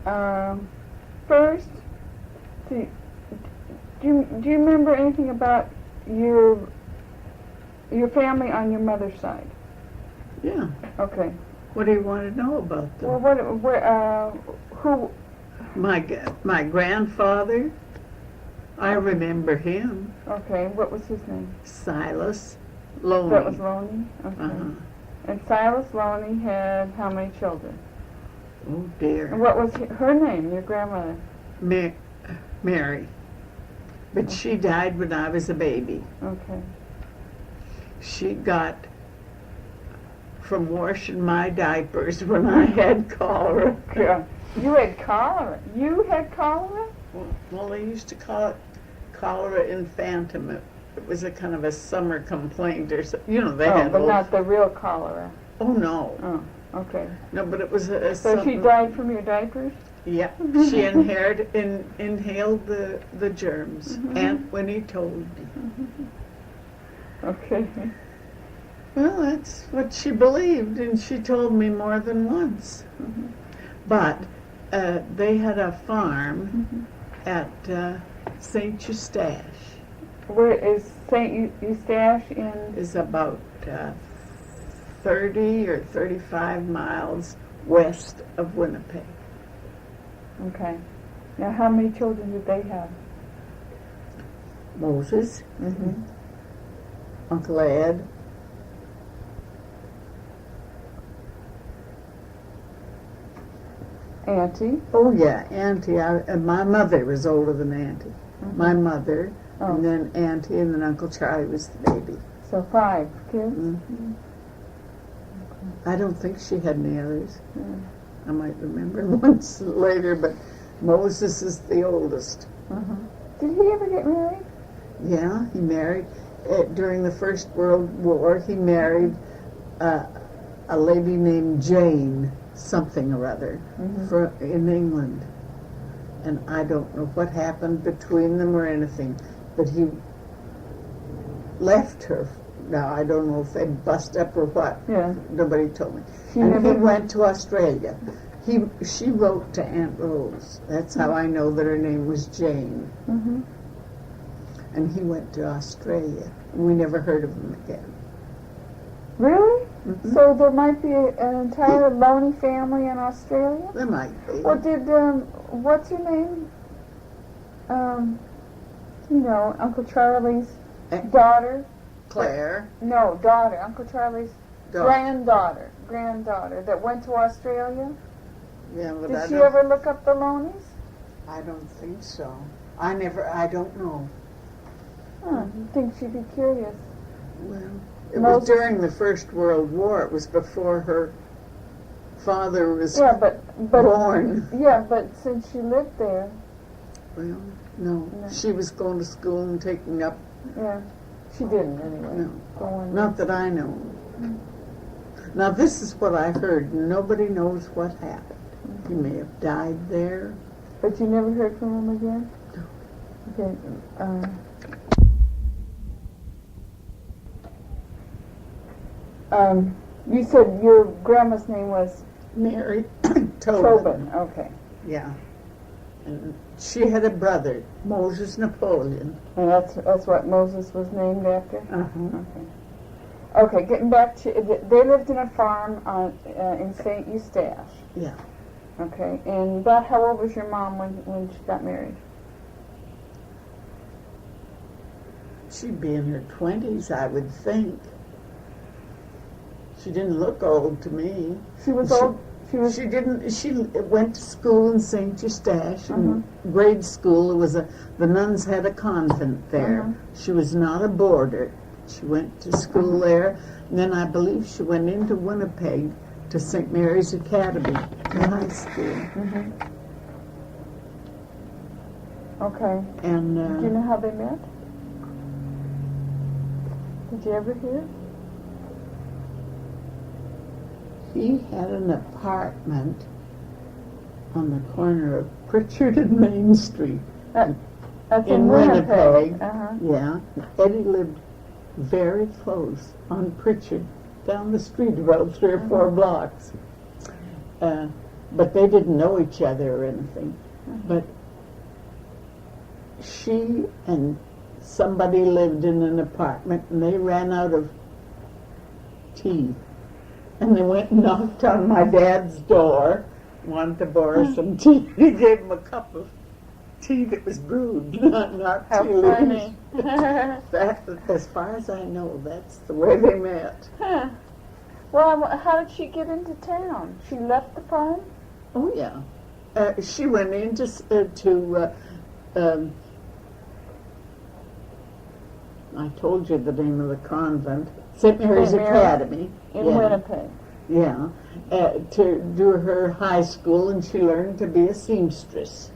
First, do you remember anything about your family on your mother's side? Yeah. Okay. What do you want to know about them? Well, who? My grandfather, I remember him. Okay, what was his name? Silas Loney. That was Loney? Okay. Uh-huh. And Silas Loney had how many children? Oh, dear. And what was her name, your grandmother? Mary. But she died when I was a baby. Okay. She got from washing my diapers when I had cholera. Yeah. You had cholera? You had cholera? Well, they used to call it cholera infantum. It was a kind of a summer complaint or something. You know, they had but not the real cholera. Oh, no. Oh, okay. No, but it was a So she died from your diapers? Yeah. She inhaled the germs. Aunt Winnie told me. Okay. Well, that's what she believed, and she told me more than once. But they had a farm at St. Eustache. Where is St. Eustache in? Is about 30 or 35 miles west of Winnipeg. Okay. Now, how many children did they have? Moses, Uncle Ed, Auntie. oh yeah, Auntie. And my mother was older than Auntie. My mother, and then Auntie, and then Uncle Charlie was the baby. So 5 kids? I don't think she had any others. I might remember once later, but Moses is the oldest. Did he ever get married? Yeah, he married. During the First World War, he married a lady named Jane something or other in England. And I don't know what happened between them or anything, but he left her. Now, I don't know if they bust up or what. Yeah. Nobody told me. She And he never went to Australia. She wrote to Aunt Rose. That's how I know that her name was Jane. And he went to Australia. We never heard of him again. Really? So there might be an entire Loney family in Australia? There might be. Well, did, what's her name? You know, Uncle Charlie's daughter? Claire. No, daughter. Uncle Charlie's Daughter. granddaughter that went to Australia? Yeah, but Did she ever look up the Loneys? I don't think so. I don't know. Huh, you'd think she'd be curious. Well, it was during the First World War. It was before her father was born. Yeah, but since she lived there. Well, no. She was going to school and taking up. Yeah, she didn't anyway. No, not that I know. Now, this is what I heard. Nobody knows what happened. He may have died there. But you never heard from him again? No. Okay. You said your grandma's name was Mary Tobin. Okay. Yeah. And she had a brother, Moses Napoleon. And that's what Moses was named after? Uh-huh. Okay, getting back to, they lived in a farm in St. Eustache. Yeah. Okay, and about how old was your mom when she got married? She'd be in her 20s, I would think. She didn't look old to me. She was old? She didn't. She went to school in St. Eustache, in grade school. The nuns had a convent there. She was not a boarder. She went to school there, and then I believe she went into Winnipeg to St. Mary's Academy, to high school. Okay. And do you know how they met? Did you ever hear? he had an apartment on the corner of Pritchard and Main Street. That's in Winnipeg. Uh-huh. Yeah. Eddie lived very close on Pritchard, down the street about 3 or 4 blocks. but they didn't know each other or anything. But she and somebody lived in an apartment, and they ran out of tea. And they went and knocked on my dad's door, wanted to borrow some tea. He gave him a cup of tea that was brewed, not How tea leaves. funny. That, as far as I know, that's the way they met. Huh. Well, how did she get into town? She left the farm? Oh, yeah. She went into I told you the name of the convent, St. Mary's St. Mary's Academy. In Yeah. Winnipeg. Yeah, to do her high school, and she learned to be a seamstress.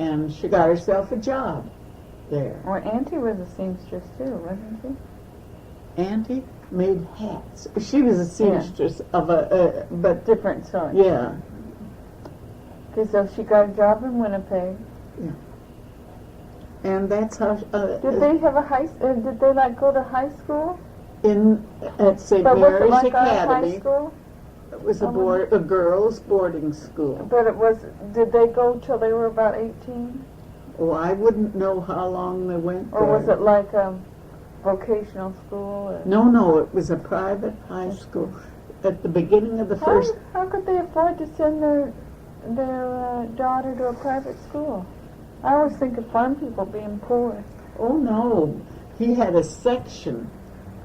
And she got herself a job there. Well, Auntie was a seamstress too, wasn't she? Auntie made hats. She was a seamstress of a, but Different sort. yeah, Okay, so she got a job in Winnipeg. and that's how. Did they have a did they like go to high school? At St. But was it Mary's like our high Academy? school? It was a girls' boarding school. But did they go till they were about 18? Oh, I wouldn't know how long they went there. Or was it like a vocational school? Or No, it was a private high school. At the beginning of the first, How could they afford to send their daughter to a private school? I always think of farm people being poor. oh no, he had a section,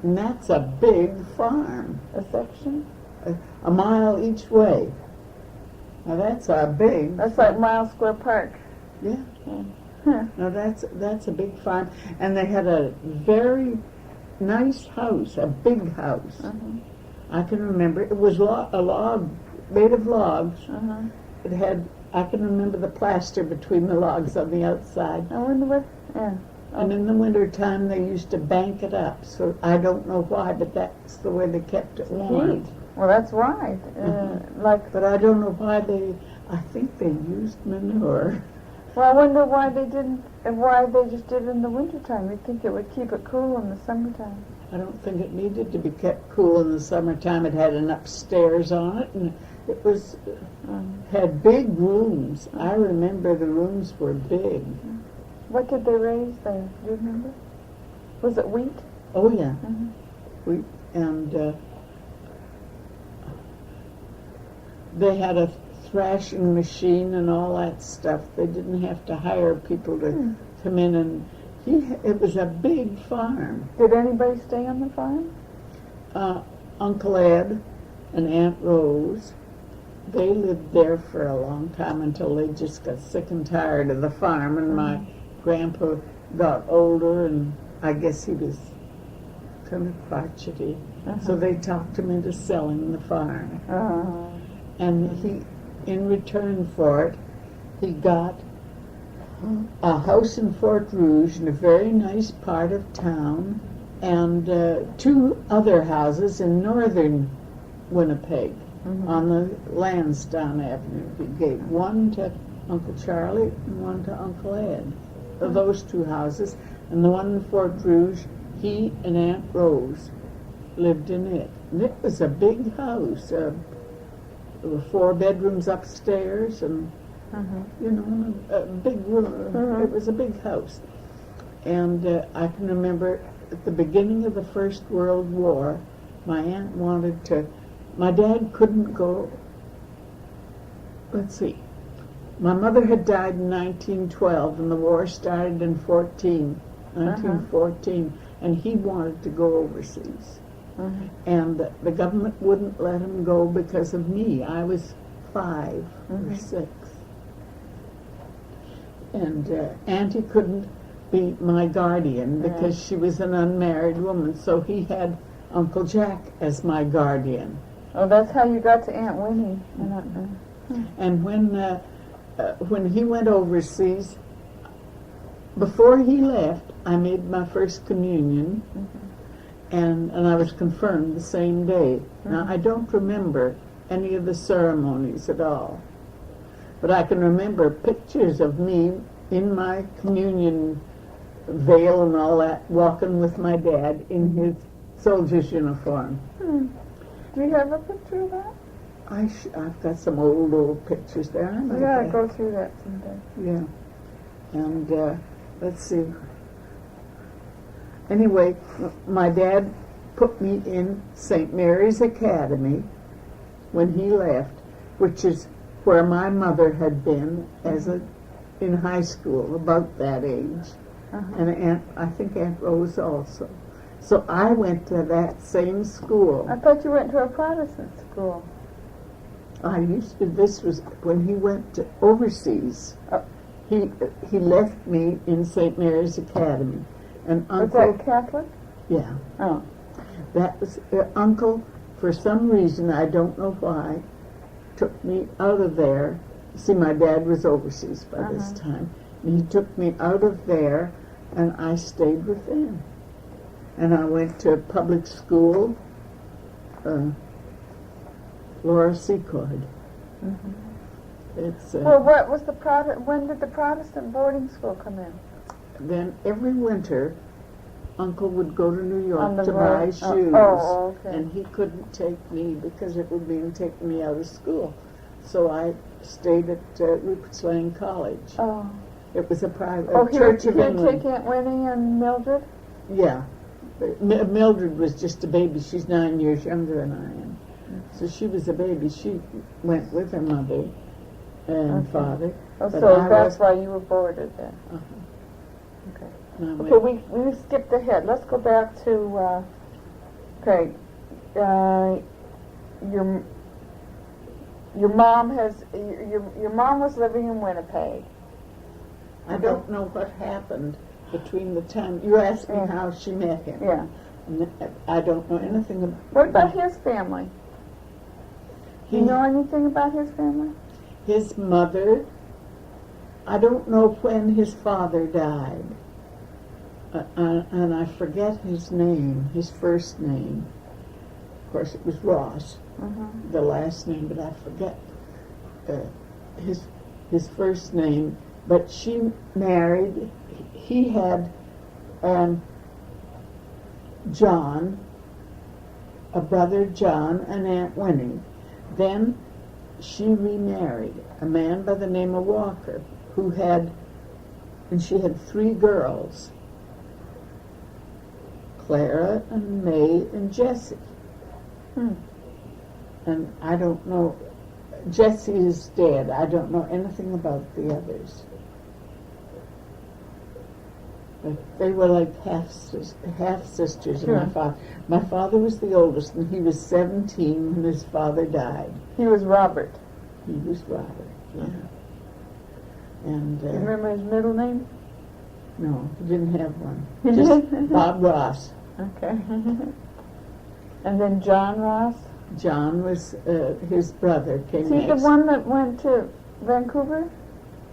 and that's a big farm, A section? a mile each way. Now that's a big. That's like Mile Square Park. Yeah. Huh. Now that's a big farm, and they had a very nice house, a big house. Uh-huh. I can remember it was a log made of logs. Uh-huh. It had, I can remember the plaster between the logs on the outside. I wonder what, yeah. And in the winter time they used to bank it up. So I don't know why, but that's the way they kept it warm. Heat. Well, that's right. Like, But I don't know why I think they used manure. well, I wonder why they just did it in the wintertime. You'd think it would keep it cool in the summertime. I don't think it needed to be kept cool in the summertime. It had an upstairs on it, and it was had big rooms. I remember the rooms were big. What did they raise there? Do you remember? Was it wheat? Oh yeah, Mhm. and they had a thrashing machine and all that stuff. They didn't have to hire people to come in, and it was a big farm. Did anybody stay on the farm? Uncle Ed and Aunt Rose, they lived there for a long time until they just got sick and tired of the farm, and my grandpa got older, and I guess he was kind of crotchety. So they talked him into selling the farm. And he, in return for it, he got a house in Fort Rouge in a very nice part of town, and 2 other houses in northern Winnipeg on the Lansdowne Avenue. He gave one to Uncle Charlie and one to Uncle Ed. Those 2 houses, and the one in Fort Rouge, he and Aunt Rose lived in it. And it was a big house. There were 4 bedrooms upstairs, and you know, a big room. It was a big house. And I can remember at the beginning of the First World War, my aunt wanted to, my dad couldn't go, let's see, my mother had died in 1912, and the war started in 1914, and he wanted to go overseas. And the government wouldn't let him go because of me. I was 5 or 6. And Auntie couldn't be my guardian because she was an unmarried woman, so he had Uncle Jack as my guardian. Oh, that's how you got to Aunt Winnie. And when he went overseas, before he left, I made my first communion, and I was confirmed the same day. Now, I don't remember any of the ceremonies at all, but I can remember pictures of me in my communion veil and all that, walking with my dad in his soldier's uniform. Do you have a picture of that? I've got some old pictures there. I We might gotta have- go through that someday. Yeah. And let's see. Anyway, my dad put me in St. Mary's Academy when he left, which is where my mother had been in high school, about that age. And I think Aunt Rose also. So I went to that same school. I thought you went to a Protestant school. This was when he went overseas. Oh. He left me in St. Mary's Academy. And Was Uncle, that Catholic? yeah, Oh. that was Uncle. For some reason, I don't know why, took me out of there. See, my dad was overseas by this time. And he took me out of there, and I stayed with them. And I went to public school, Laura Secord. It's Well, what was the when did the Protestant boarding school come in? then every winter, Uncle would go to New On York the to buy road. shoes, Oh, okay. and he couldn't take me because it would mean taking me out of school. So I stayed at Rupert's Lane College. Oh. It was a private Church Church of here England. take Aunt Winnie and Mildred? Yeah. Mildred was just a baby. She's 9 years younger than I am. So she was a baby. She went with her mother and father. Oh, but so I that's was- why you were boarded then. Okay. and I Okay, went- we skipped ahead. Let's go back to, your mom your mom was living in Winnipeg. I don't know what happened between the time you asked me Yeah. how she met him. Yeah. And I don't know anything about. What about his family? Do you He- know anything about his family? His mother? I don't know when his father died, and I forget his name, his first name. Of course, it was Ross, the last name, but I forget his first name. But she married. He had John, a brother John, and Aunt Winnie. Then she remarried a man by the name of Walker, and she had 3 girls, Clara and May and Jessie. And I don't know, Jessie is dead. I don't know anything about the others. But they were like half sisters of my Sure. father. My father was the oldest, and he was 17 when his father died. He was Robert. He was Robert, yeah. And You remember his middle name? no, he didn't have one. He Just didn't? Bob Ross. Okay. And then John Ross? John was his brother. Came Is he the next. one that went to Vancouver?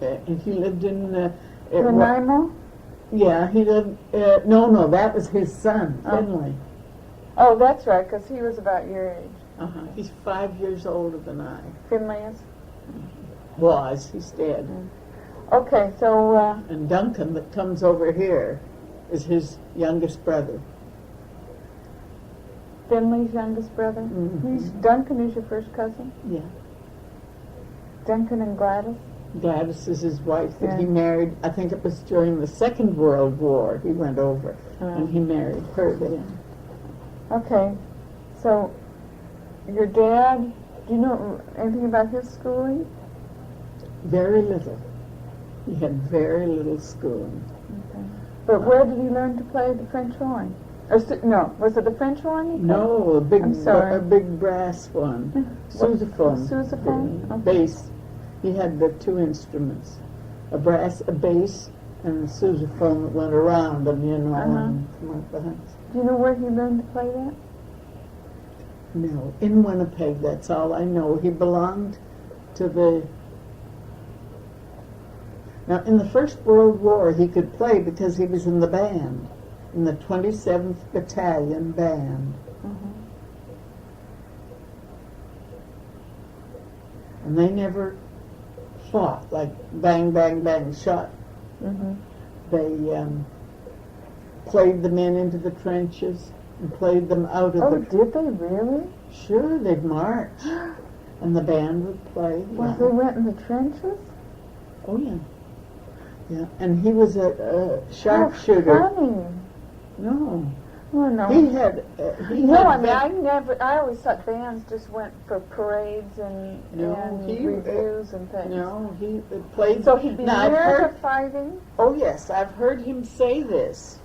And he lived in Nanaimo? yeah, he lived. No, that was his son, Oh. Finley. Oh, that's right, because he was about your age. He's 5 years older than I Finley is? was. He's dead. Okay, so, And Duncan, that comes over here, is his youngest brother. Finley's youngest brother? Duncan is your first cousin? Yeah. Duncan and Gladys? Gladys is his wife that he Yeah. married. I think it was during the Second World War. He went over and he married her then. Okay, so your dad, do you know anything about his schooling? Very little. He had very little schooling. Okay. But where did he learn to play the French horn? Or no, was it the French horn? he played? No, I'm sorry. a big brass one. Sousaphone. Sousaphone? Okay. Bass. He had the 2 instruments, a bass, and a sousaphone that went around him, and come out behind. Do you know where he learned to play that? No, in Winnipeg, that's all I know. He belonged to the... Now, in the First World War, he could play because he was in the band, in the 27th Battalion Band. And they never fought, like bang, bang, bang, shot. They played the men into the trenches and played them out of Oh, the... did they really? Sure, they'd march. and the band would play. Well, they went in the trenches? Oh, yeah. Yeah, and he was a How sharpshooter. funny. No. Oh, no. He had... No, I mean, I always thought bands just went for parades and reviews and things. No, he played... So he'd be Now, near the fighting? Oh, yes, I've heard him say this,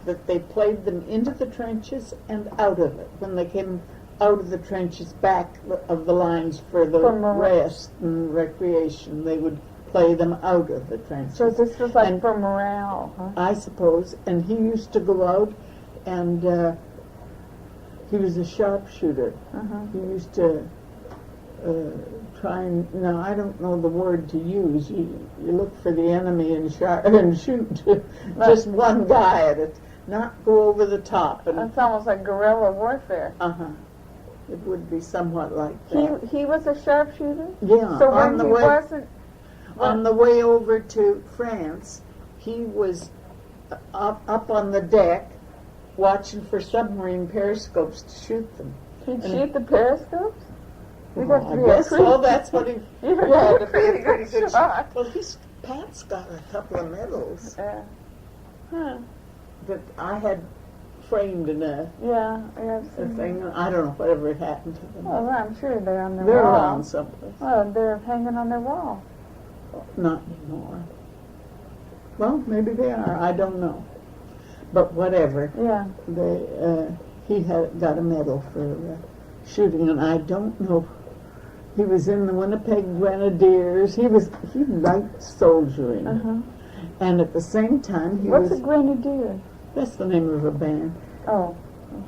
that they played them into the trenches and out of it. When they came out of the trenches, back of the lines for the rest and recreation, they would play them out of the trenches. So this was like for morale, huh? I suppose. And he used to go out and he was a sharpshooter. He used to try and, now I don't know the word to use. You look for the enemy and shoot just one guy at it, not go over the top. And it's almost like guerrilla warfare. It would be somewhat like that. He was a sharpshooter? Yeah. So when he wasn't... On the way over to France, he was up on the deck watching for submarine periscopes to shoot them. He'd shoot the periscopes? I guess so. That's what he had to be a pretty good shot. Well, Pat's got a couple of medals that I had framed in a thing. I don't know whatever happened to them. Well, I'm sure they're on their They're wall. around someplace. Well, they're hanging on their wall. Not anymore. Well, maybe they are. I don't know. But whatever. Yeah. He had got a medal for shooting, and I don't know. He was in the Winnipeg Grenadiers. He liked soldiering, and at the same time What's a grenadier? That's the name of a band. Oh.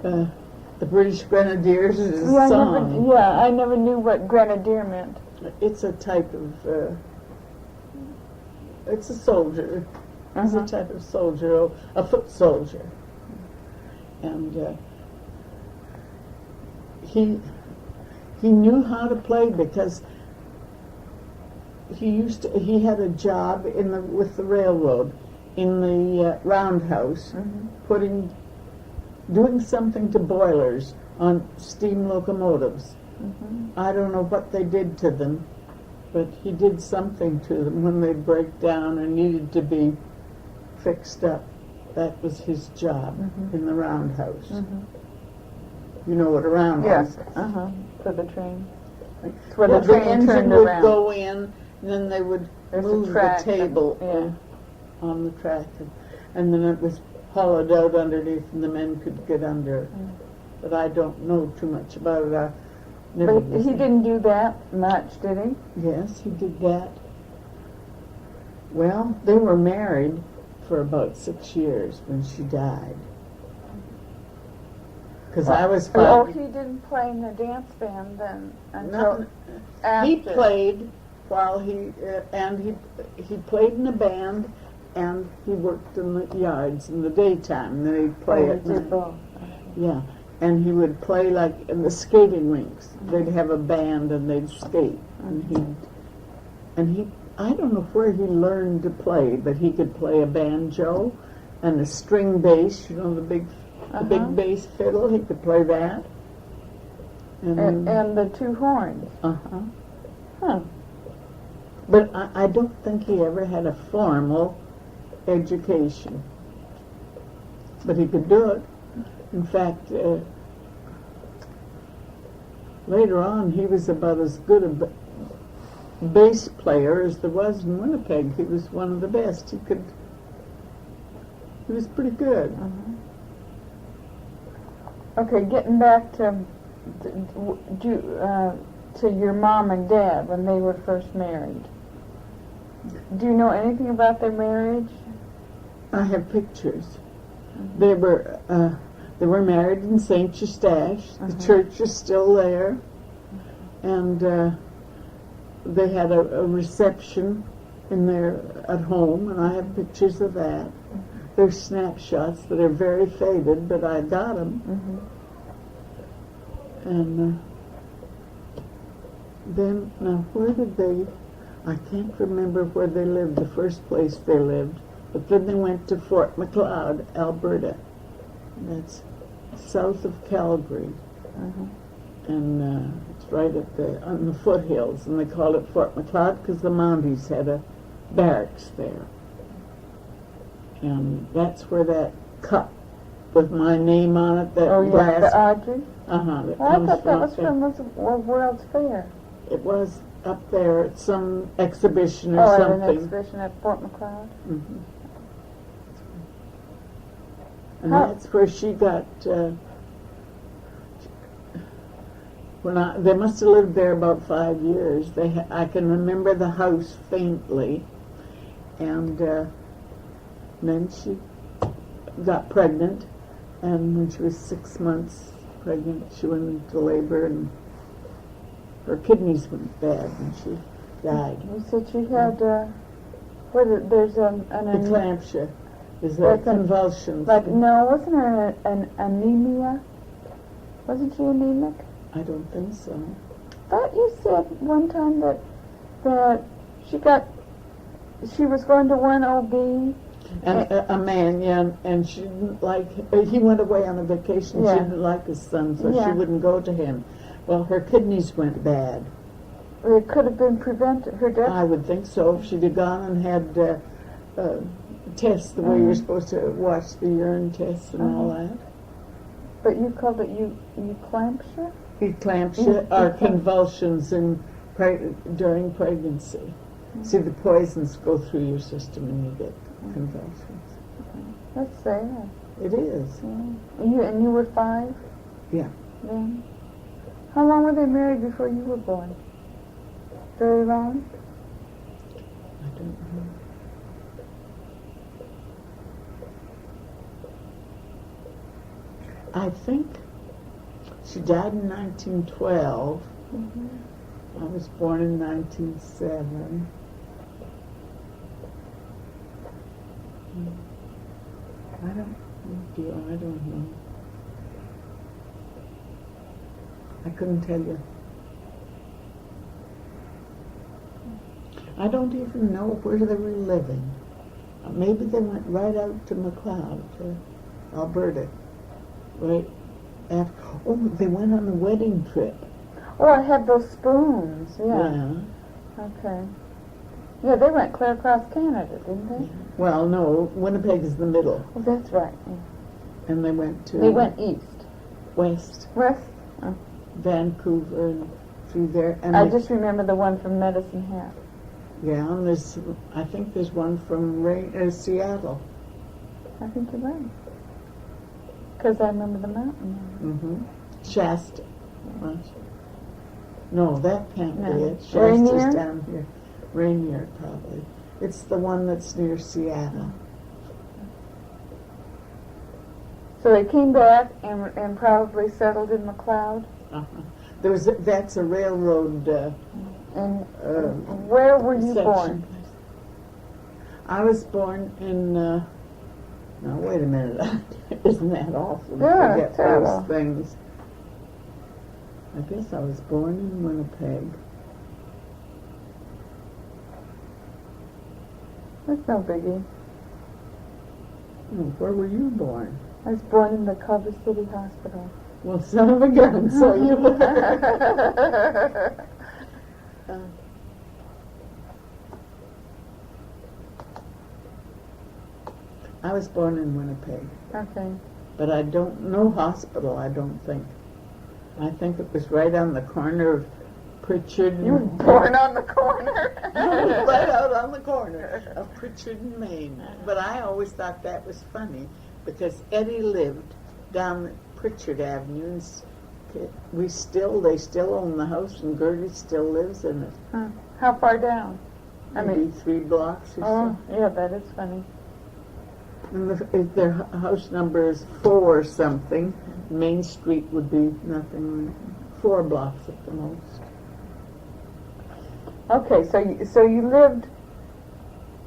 The British Grenadiers is a song. I never knew what grenadier meant. It's a type of. It's a soldier. It's a type of soldier, a foot soldier, and he knew how to play because he had a job with the railroad in the roundhouse, doing something to boilers on steam locomotives. I don't know what they did to them, but he did something to them when they break down and needed to be fixed up. That was his job in the roundhouse. You know what a roundhouse is? For the train. It's where the engine would go in, and then they would move the table on the track, and then it was hollowed out underneath, and the men could get under it. But I don't know too much about it. But he didn't do that much, did he? Yes, he did that. Well, they were married for about 6 years when she died. Because I was finding... Oh, he didn't play in the dance band then until after. He played while he played in a band, and he worked in the yards in the daytime. Then he'd play at night. Both. Yeah, and he would play like in the skating rinks. They'd have a band and they'd skate, and he I don't know where he learned to play, but he could play a banjo and a string bass. You know, the big bass fiddle. He could play that. And the two horns. But I don't think he ever had a formal education. But he could do it. In fact, later on, he was about as good a bass player as there was in Winnipeg. He was one of the best. He was pretty good. Okay, getting back to your mom and dad when they were first married. Do you know anything about their marriage? I have pictures. They were married in St. Eustache. The church is still there, and they had a reception at home, and I have pictures of that. There's snapshots that are very faded, but I got them. And then, now where did they, I can't remember where they lived, the first place they lived, but then they went to Fort Macleod, Alberta. That's south of Calgary. and it's right on the foothills, and they called it Fort McLeod because the Mounties had a barracks there. And that's where that cup with my name on it, that glass. The Audrey? That I comes thought that was up there. from the World's Fair. It was up there at some exhibition or At something. an exhibition at Fort McLeod. Mm-hmm. And that's where she got. They must have lived there about 5 years. I can remember the house faintly, and then she got pregnant, and when she was 6 months pregnant, she went into labor, and her kidneys went bad, and she died. You said she had, there's an Eclampsia. Is that convulsions? No, wasn't there an anemia? Wasn't she anemic? I don't think so. I thought you said one time that she was going to one OB. And a man, yeah, and she didn't like, he went away on a vacation, she didn't like his son, so she wouldn't go to him. Well, her kidneys went bad. It could have been prevented, her death? I would think so. If she'd have gone and had tests the way you're supposed to watch the urine tests and all that. But you called it eclampsia? Eclampsia are convulsions during pregnancy. See, the poisons go through your system and you get convulsions. That's sad. It is. Yeah. And you were 5? Yeah. Then? How long were they married before you were born? Very long? I don't know. I think she died in 1912. I was born in 1907. I don't know. I couldn't tell you. I don't even know where they were living. Maybe they went right out to McLeod, to Alberta. Right after. Oh, they went on a wedding trip. Oh, I had those spoons. Yeah. Okay. Yeah, they went clear across Canada, didn't they? Yeah. Well, no, Winnipeg is the middle. Oh, that's right. Yeah. And they went to... They went east. West. West? Oh. Vancouver and through there. And I just remember the one from Medicine Hat. Yeah, and I think there's one from Seattle. I think you're right. Because I remember the mountain. Mm-hmm. Shasta. Yeah. No, that can't be it. Shasta's Rainier? down here. Rainier, probably. It's the one that's near Seattle. So they came back and probably settled in McLeod? Uh-huh. That's a railroad And where were you born? I was born in, now wait a minute, isn't that awful to Yeah, forget terrible. those things? I guess I was born in Winnipeg. That's no biggie. Where were you born? I was born in the Culver City Hospital. Well, son of a gun, so you were. I was born in Winnipeg. Okay. But I don't know hospital, I don't think. I think it was right on the corner of Pritchard and... You were born on the corner? Right out on the corner of Pritchard and Maine. But I always thought that was funny because Eddie lived down Pritchard Avenue and they still own the house and Gertie still lives in it. Huh. How far down? Maybe 3 blocks or so. Oh, yeah, that is funny. And their house number is 4 something. Main Street would be nothing, 4 blocks at the most. Okay, so you lived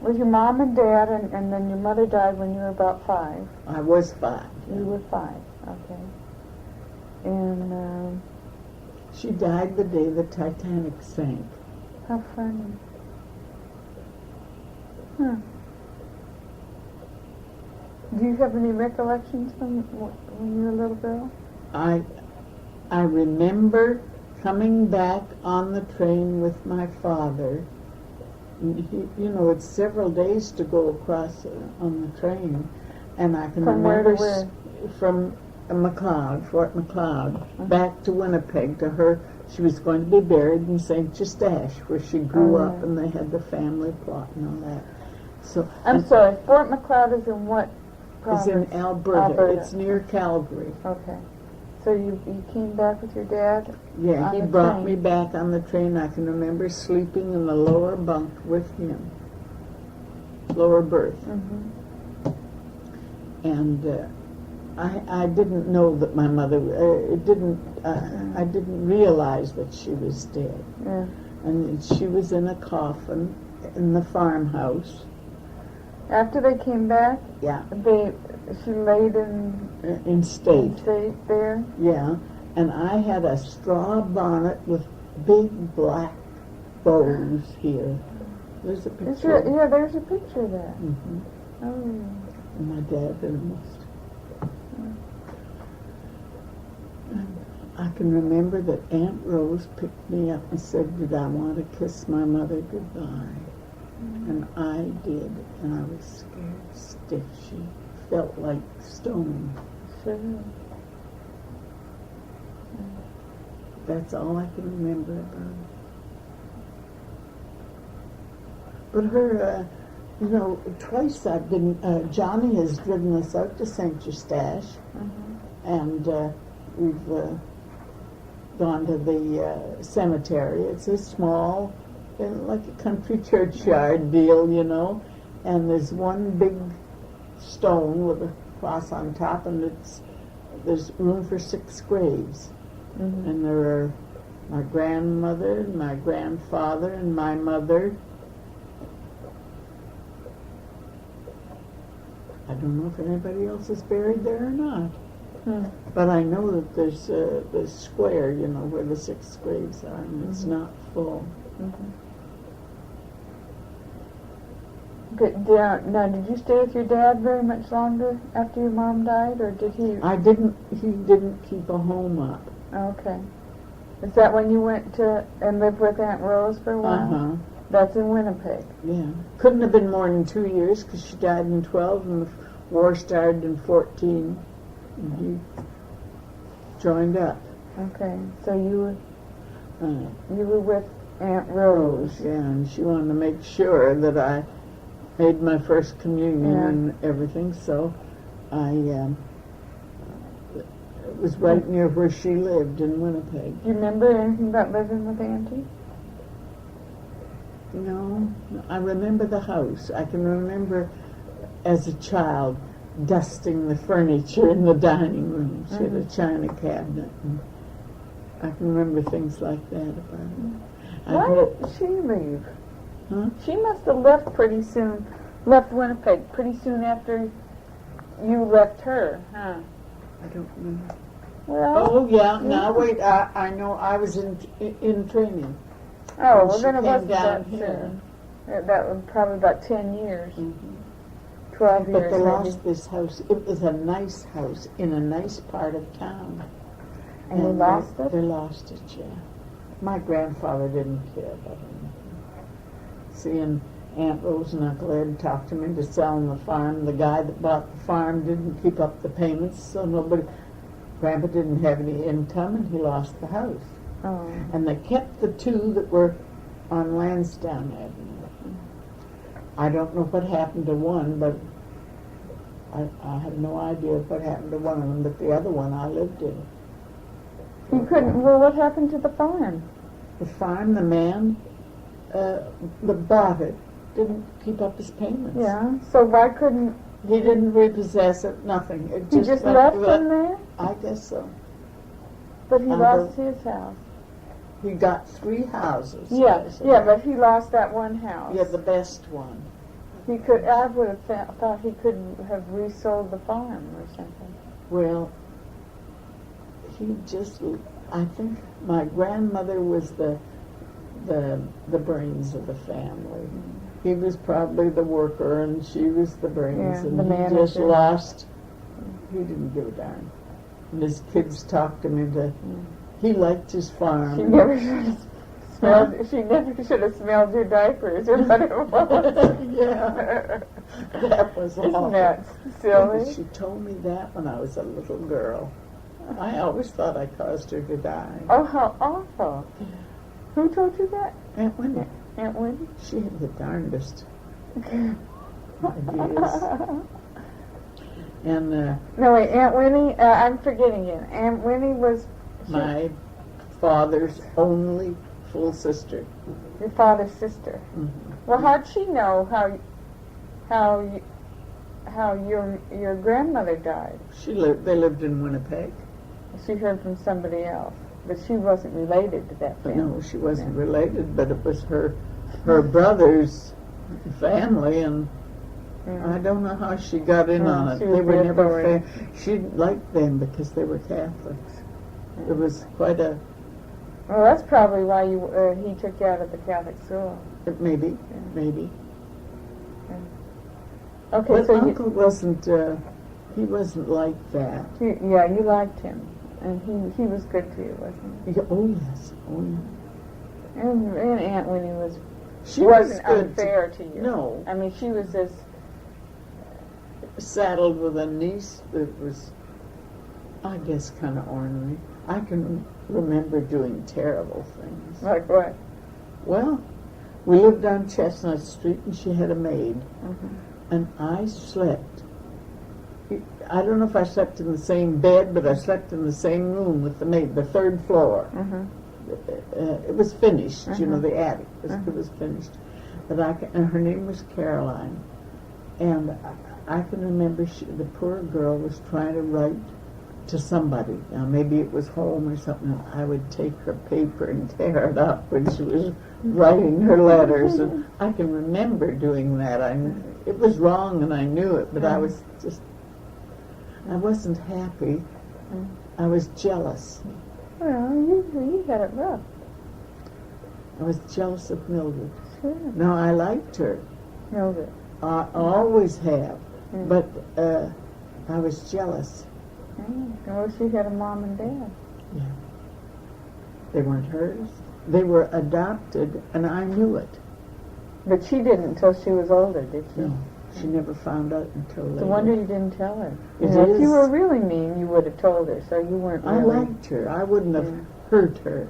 with your mom and dad, and then your mother died when you were about 5. I was 5. You were 5, okay. And she died the day the Titanic sank. how funny. Huh. Do you have any recollections from when you were a little girl? I remember coming back on the train with my father. And you know, it's several days to go across on the train, and I can From where remember to where? From McLeod, Fort McLeod, back to Winnipeg to her. She was going to be buried in St. Eustache, where she grew up, and they had the family plot and all that. So I'm sorry, Fort McLeod is in what province? It's in Alberta. It's near Calgary. Okay. So you came back with your dad? Yeah, on he the brought train? me back on the train. I can remember sleeping in the lower bunk with him, lower berth. Mm-hmm. And I didn't know that my mother. I didn't realize that she was dead. Yeah. And she was in a coffin in the farmhouse. After they came back, Yeah, she laid in state. there. Yeah, and I had a straw bonnet with big black bows here. There's a picture. There's a picture of that. Mm-hmm. Oh. My dad almost. I can remember that Aunt Rose picked me up and said, "Did I want to kiss my mother goodbye?" And I did, and I was scared stiff. She felt like stone. Sure. That's all I can remember about her. But her, twice I've been, Johnny has driven us out to St. Eustache, and we've gone to the cemetery. It's a small, like a country churchyard deal, and there's one big stone with a cross on top, and there's room for 6 graves. Mm-hmm. And there are my grandmother, my grandfather, and my mother. I don't know if anybody else is buried there or not. But I know that there's the square, where the 6 graves are, and it's not full. Mm-hmm. Now, did you stay with your dad very much longer after your mom died, or did he? He didn't keep a home up. Okay. Is that when you went to and lived with Aunt Rose for a while? Uh-huh. That's in Winnipeg. Yeah. Couldn't have been more than 2 years, because she died in 12 and the war started in 14. And he joined up. Okay. So you were with Aunt Rose. Yeah, and she wanted to make sure that I made my first communion and everything, so it was right near where she lived in Winnipeg. Do you remember anything about living with Auntie? No, I remember the house. I can remember as a child dusting the furniture in the dining room. She had a china cabinet, and I can remember things like that about her. Why did she leave? Huh? She must have left left Winnipeg pretty soon after you left her, huh? I don't know. Well, Oh, yeah, now wait, I know I was in training. oh, when well she then it came wasn't down that here. soon. That was probably about 10 years, Mm-hmm. 12 But years they maybe. lost this house. It was a nice house in a nice part of town. And they lost it? They lost it, yeah. My grandfather didn't care about anything. See, and Aunt Rose and Uncle Ed talked him into selling the farm. The guy that bought the farm didn't keep up the payments, so Grandpa didn't have any income, and he lost the house. Oh. And they kept the 2 that were on Lansdowne Avenue. I don't know what happened to one, but I have no idea what happened to one of them, but the other one I lived in. You couldn't, well, what happened to the farm? The farm, the man that bought it didn't keep up his payments. Yeah, so why couldn't, He didn't repossess it, nothing. It he just went left to him there? I guess so. But he I lost his house. He got 3 houses. Yeah, basically. yeah, but he lost that one house. Yeah, the best one. He could. I would have thought he could have resold the farm or something. Well, he just, I think my grandmother was the brains of the family. He was probably the worker and she was the brains, Yeah, and the he just manager. lost. He didn't give a darn. And his kids talked him into, he liked his farm. She never should have smelled. She never should have smelled your diapers or whatever it was. Yeah, that was awful. Isn't that silly? She told me that when I was a little girl. I always thought I caused her to die. Oh, how awful! Who told you that? Aunt Winnie. Aunt Winnie? She had the darndest ideas. And No, wait, Aunt Winnie. I'm forgetting it. Aunt Winnie was my father's only full sister. your father's sister. Mm-hmm. Well, how'd she know how your grandmother died? They lived in Winnipeg. She heard from somebody else, but she wasn't related to that family. No, she wasn't related, but it was her brother's family, and I don't know how she got in on it. She was They were the never. authority. She liked them because they were Catholics. It was quite a Well, that's probably why he took you out of the Catholic school. maybe. Okay, But so Uncle wasn't. He wasn't like that. you liked him, and he was good to you, wasn't he? Yeah, oh yes. Oh yeah. And Aunt Winnie She was wasn't good unfair to you. No. I mean, she was as saddled with a niece that was, I guess, kind of ornery. I can remember doing terrible things. like what? Well, we lived on Chestnut Street, and she had a maid, Mm-hmm. and I slept. I don't know if I slept in the same bed, but I slept in the same room with the maid, the third floor. Mm-hmm. It was finished, you know, the attic. It was finished. But and her name was Caroline, and I can remember the poor girl was trying to write to somebody. Now, maybe it was home or something, and I would take her paper and tear it up when she was writing her letters. And I can remember doing that. It was wrong, and I knew it, but I wasn't happy. I was jealous. Well, you had it rough. I was jealous of Mildred. Sure. No, I liked her. Mildred. I always have. But I was jealous. Well, she had a mom and dad. Yeah. They weren't hers. They were adopted, and I knew it. But she didn't until she was older, did she? No, she never found out until later. No wonder you didn't tell her. It If is. you were really mean, you would have told her, so you weren't I really... liked her. I wouldn't have hurt her.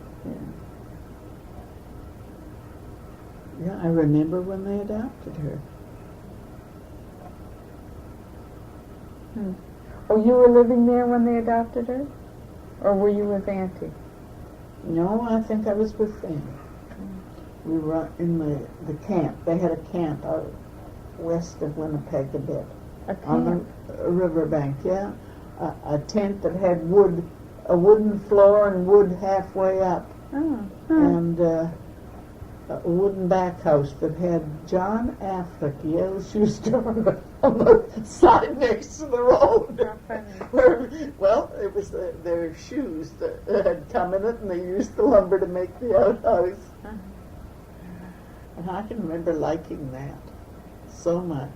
Yeah, I remember when they adopted her. Oh, you were living there when they adopted her? Or were you with Auntie? No, I think I was with them. We were in the camp. They had a camp out west of Winnipeg a bit. A camp? On the riverbank, yeah. A tent that had a wooden floor and wood halfway up. Oh. And a wooden back house that had John Affleck Yale Shoe Store on the side next to the road. Well, it was their shoes that had come in it, and they used the lumber to make the outhouse. And I can remember liking that so much.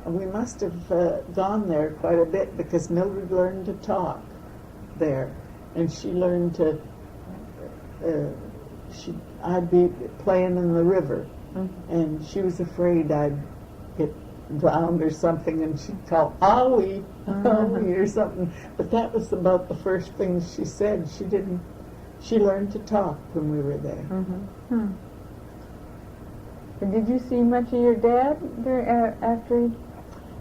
And we must have gone there quite a bit because Mildred learned to talk there, and she learned to. I'd be playing in the river, and she was afraid I'd get drowned or something, and she'd call "Owie, owie" or something. But that was about the first thing she said. She learned to talk when we were there. And did you see much of your dad after he...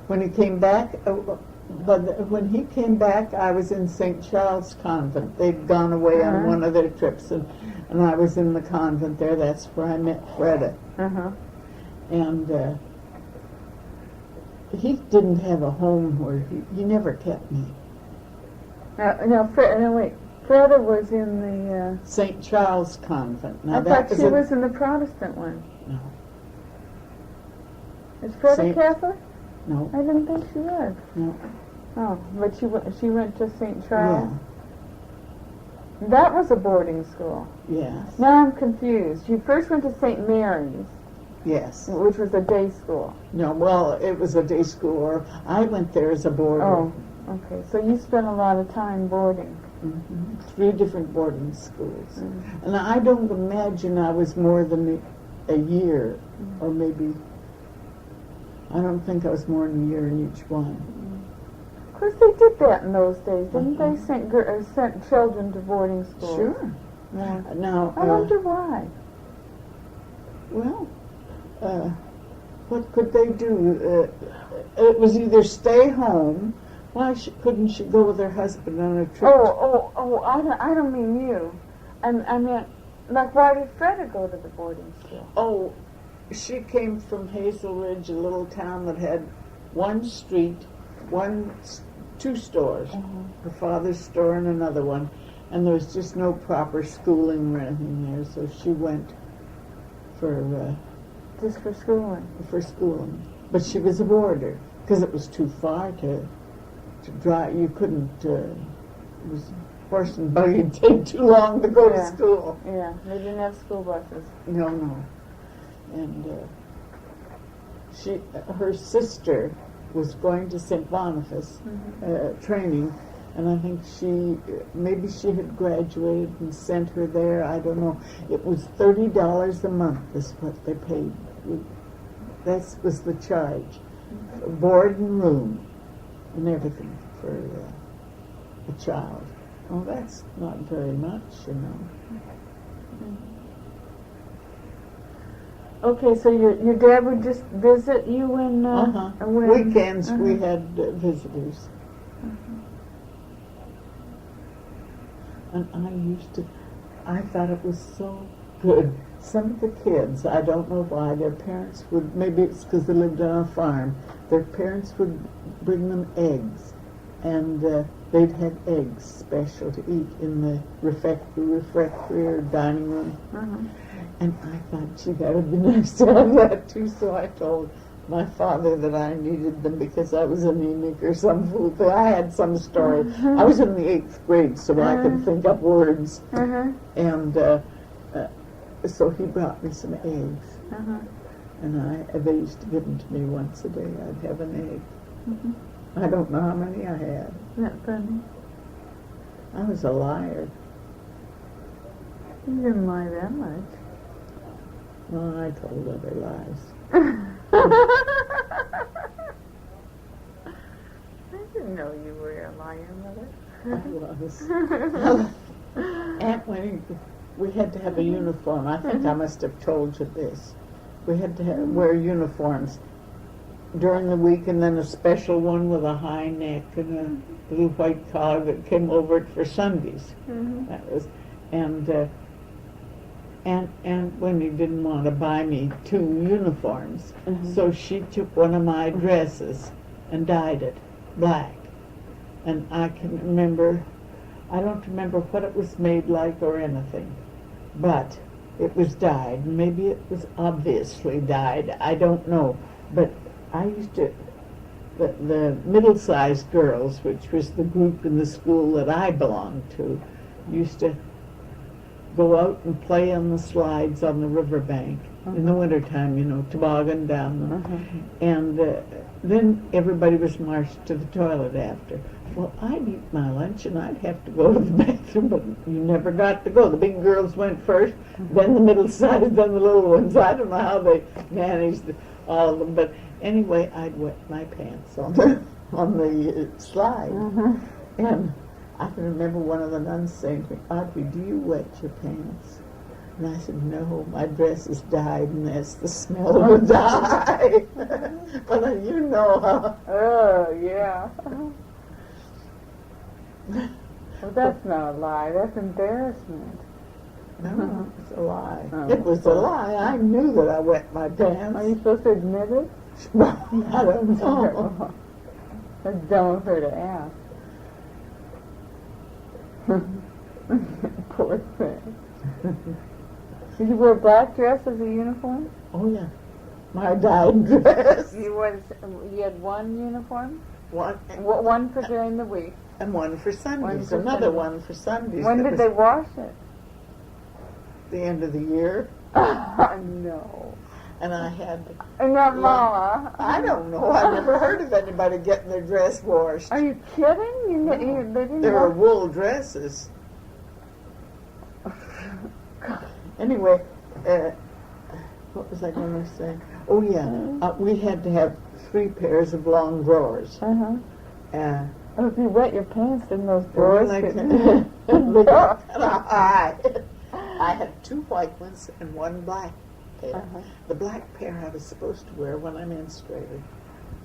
When he came back, when he came back, I was in St. Charles Convent. They'd gone away on one of their trips, and I was in the convent there. That's where I met Freda. And he didn't have a home where he never kept me. Freda was in the... St. Charles Convent. Now I thought she was in the Protestant one. No. Is Freda Catholic? No. I didn't think she was. No. Oh, but she went to St. Charles? Yeah. That was a boarding school. Yes. Now I'm confused. You first went to St. Mary's. Yes. Which was a day school. No, well, it was a day school. Or I went there as a boarder. Oh, Okay, so you spent a lot of time boarding. 3 different boarding schools. And I don't imagine I was more than a year, or maybe, I don't think I was more than a year in each one. Of course, they did that in those days, didn't they? Sent children to boarding schools. Sure. Yeah. Now, I wonder why. well, what could they do? It was either stay home. Why couldn't she go with her husband on a trip? I don't mean you. I meant, like, why did Freda go to the boarding school? Oh, she came from Hazel Ridge, a little town that had one street, 2 stores, her father's store and another one, and there was just no proper schooling or anything there, so she went for Just for schooling. But she was a boarder, because it was too far to drive. You couldn't, it was horse and buggy, it'd take too long to go to school. Yeah, they didn't have school buses. No. And her sister was going to St. Boniface training, and I think maybe she had graduated and sent her there. I don't know. It was $30 a month is what they paid. That was the charge. Board and room and everything for a child. Oh, that's not very much, you know. Okay, so your dad would just visit you when weekends we had visitors. And I thought it was so good. Some of the kids, I don't know why, their parents would, maybe it's because they lived on a farm, their parents would bring them eggs, and they'd have eggs special to eat in the refectory or dining room. And I thought, gee, that would be nice to have that too, so I told my father that I needed them because I was anemic or some food. I had some story. I was in the 8th grade, so I could think up words. And so he brought me some eggs. And they used to give them to me once a day. I'd have an egg. I don't know how many I had. Isn't that funny? I was a liar. You didn't lie that much. Well, I told other lies. I didn't know you were a liar, Mother. I was. Aunt Winnie, we had to have a uniform. I think I must have told you this. We had to wear uniforms during the week, and then a special one with a high neck and a little white collar that came over it for Sundays. That was, and Winnie didn't want to buy me 2 uniforms, so she took one of my dresses and dyed it black. And I don't remember what it was made like or anything, but it was dyed. Maybe it was obviously dyed, I don't know. But I used to, the middle-sized girls, which was the group in the school that I belonged to, used to go out and play on the slides on the riverbank in the wintertime, you know, toboggan down them. And then everybody was marched to the toilet after. Well, I'd eat my lunch and I'd have to go to the bathroom, but you never got to go. The big girls went first, then the middle-sized, then the little ones. I don't know how they managed all of them, but anyway, I'd wet my pants on the slide. And I can remember one of the nuns saying to me, Audrey, do you wet your pants? And I said, no, my dress is dyed, and that's the smell of the dye. Well, you know how. Oh, yeah. Well, that's not a lie. That's embarrassment. No, it's a lie. It was a lie. I knew that I wet my pants. Are you supposed to admit it? I don't know. That's dumb of her to ask. Poor thing. Did you wear a black dress as a uniform? Oh, yeah. My dyed dress. You had one uniform? One. One for during the week. And one for Sundays. For Another Sundays. one for Sundays. When did they wash it? The end of the year. No. and I had. And that mama. I don't know. I never heard of anybody getting their dress washed. Are you kidding? No. They didn't There were wash- wool dresses. Anyway, what was I going to say? Oh yeah, we had to have 3 pairs of long drawers. Uh-huh. Uh, Oh, if you wet your pants in those Well, drawers. I could- they got kinda high. I had 2 white ones and 1 black pair. Uh-huh. The black pair I was supposed to wear when I menstruated.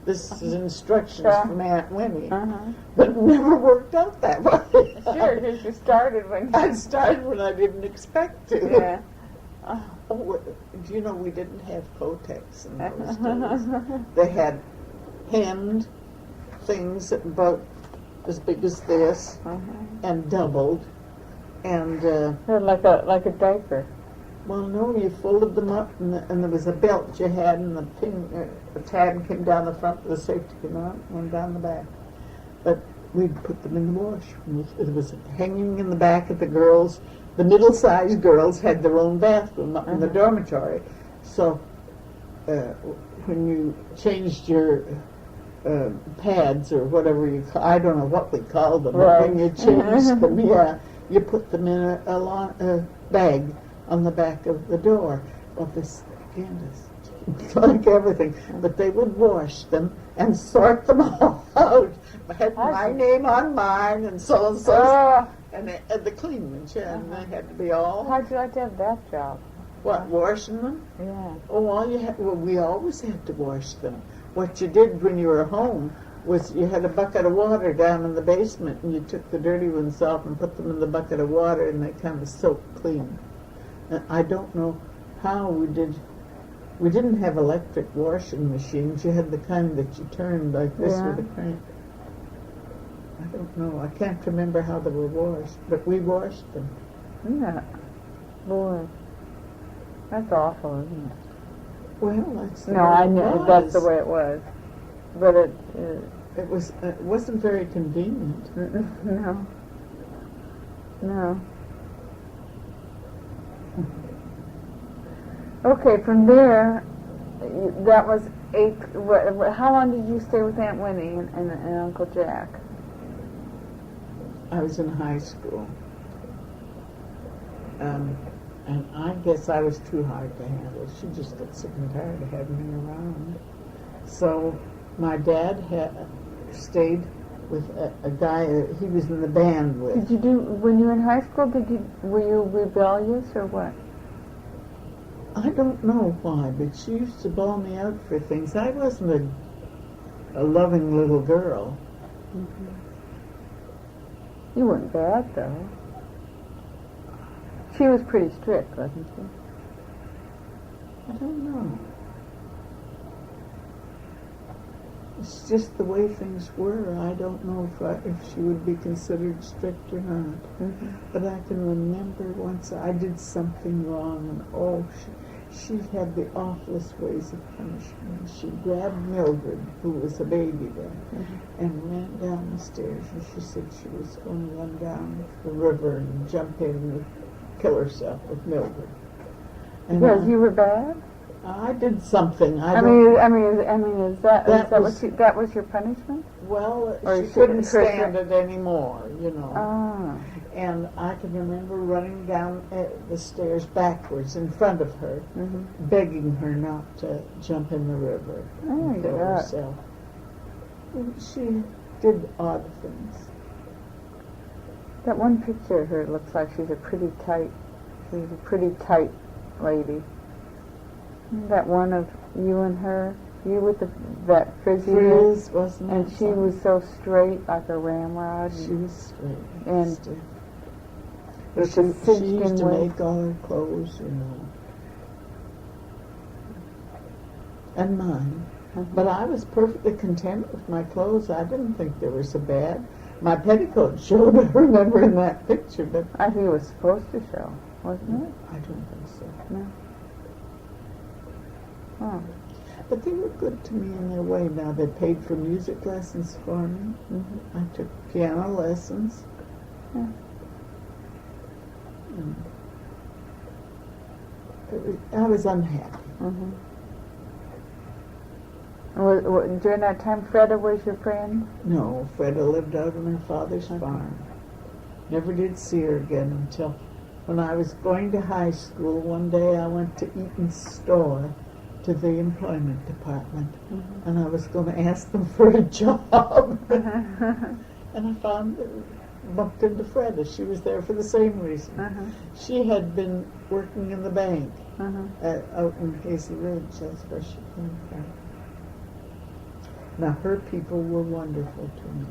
This is instructions Yeah. from Aunt Winnie, Uh-huh. but it never worked out that way. Sure, because you started when I started when I didn't expect to. Yeah. Oh, do you know we didn't have Kotex in those days? They had hemmed things about as big as this and doubled, and They're like a diaper. well, no, you folded them up, and there was a belt you had, and the tab came down the front, the safety came out, and down the back. But we'd put them in the wash. It was hanging in the back of the girls. The middle-sized girls had their own bathroom up in the dormitory, so when you changed your pads or whatever I don't know what we called them. Right. When you changed them, you put them in a bag on the back of the door. Well, this again is like everything, but they would wash them and sort them all out. I had my name on mine and so and so, and the clean ones, and they had to be all. How'd you like to have that job? What, washing them? Yeah. Oh, we always had to wash them. What you did when you were home was you had a bucket of water down in the basement, and you took the dirty ones off and put them in the bucket of water, and they kind of soaked clean. And I don't know how we did. We didn't have electric washing machines. You had the kind that you turned like this with a crank. I don't know. I can't remember how they were washed, but we washed them. Yeah. Boy. That's awful, isn't it? Well, that's the No, way I it knew was. that's the way it was. But it It wasn't very convenient. no. No. Okay, from there, that was 8th. How long did you stay with Aunt Winnie and Uncle Jack? I was in high school. And I guess I was too hard to handle. She just got sick and tired of having me around. So my dad stayed with a guy he was in the band with. Did you do, when you were in high school, were you rebellious or what? I don't know why, but she used to bawl me out for things. I wasn't a loving little girl. You weren't bad, though. She was pretty strict, wasn't she? I don't know. It's just the way things were. I don't know if she would be considered strict or not. But I can remember once I did something wrong, and she had the awfulest ways of punishing me. She grabbed Mildred, who was a baby then, and ran down the stairs, and she said she was going to run down the river and jump in and kill herself with Mildred. And Because you were bad? I did something. I mean, is that That was your punishment? Well, Or she couldn't she- stand it anymore, you know. Ah. And I can remember running down the stairs backwards in front of her, begging her not to jump in the river and kill God. herself. She did odd things. That one picture of her looks like she's a pretty tight lady. That one of you and her, you with that frizzy hair, Frizz, wasn't and it? she was so straight like a ramrod. She was straight. And stiff. with She the cinched used in to waist. make all her clothes, you know. And mine. But I was perfectly content with my clothes. I didn't think they were so bad. My petticoat showed, I remember in that picture, but I think it was supposed to show, wasn't it? I don't think so. No. Oh. But they were good to me in their way. Now they paid for music lessons for me. I took piano lessons. Yeah. I was unhappy. During that time, Freda was your friend? No, Freda lived out on her father's farm. Never did see her again until when I was going to high school. One day I went to Eaton's store to the employment department, and I was going to ask them for a job. And I bumped into Freda. She was there for the same reason. She had been working in the bank out in Hazel Ridge. That's where she came from. Now, her people were wonderful to me.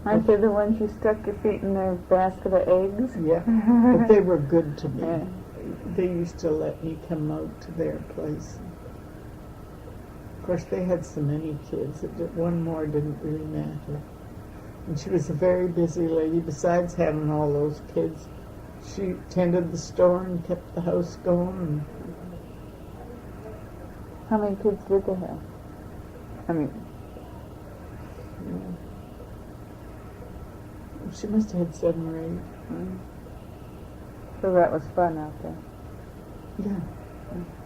Aren't they the ones you stuck your feet in their basket of eggs? Yeah, but they were good to me. Yeah. They used to let me come out to their place. Of course, they had so many kids that one more didn't really matter. And she was a very busy lady. Besides having all those kids, she tended the store and kept the house going. How many kids did they have? I mean, she must have had 7 or 8. So that was fun out there. Yeah.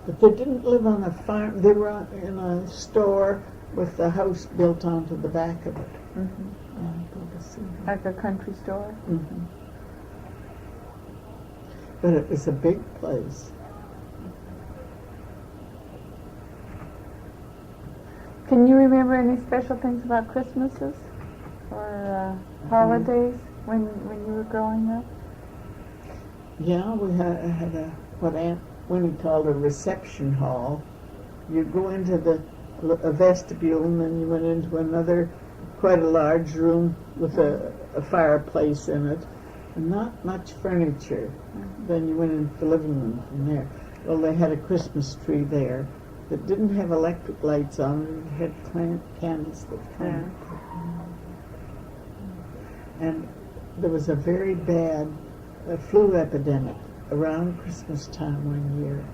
But they didn't live on a farm. They were in a store with the house built onto the back of it. Like a country store? But it was a big place. Can you remember any special things about Christmases or holidays when you were growing up? Yeah, we had what Aunt Winnie called a reception hall. You go into a vestibule, and then you went into another, quite a large room with a fireplace in it, and not much furniture. Then you went into the living room from there. Well, they had a Christmas tree there that didn't have electric lights on it. It had candles that clamped. And there was a very bad flu epidemic around Christmas time one year.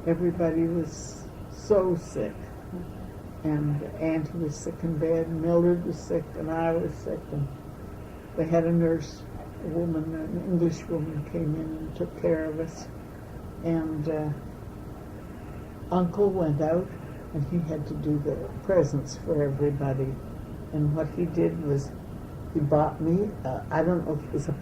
Everybody was so sick. And Auntie was sick in bed, and Mildred was sick, and I was sick. And they had a nurse, a woman, an English woman, came in and took care of us. And Uncle went out, and he had to do the presents for everybody. And what he did was he bought me, I don't know if it was a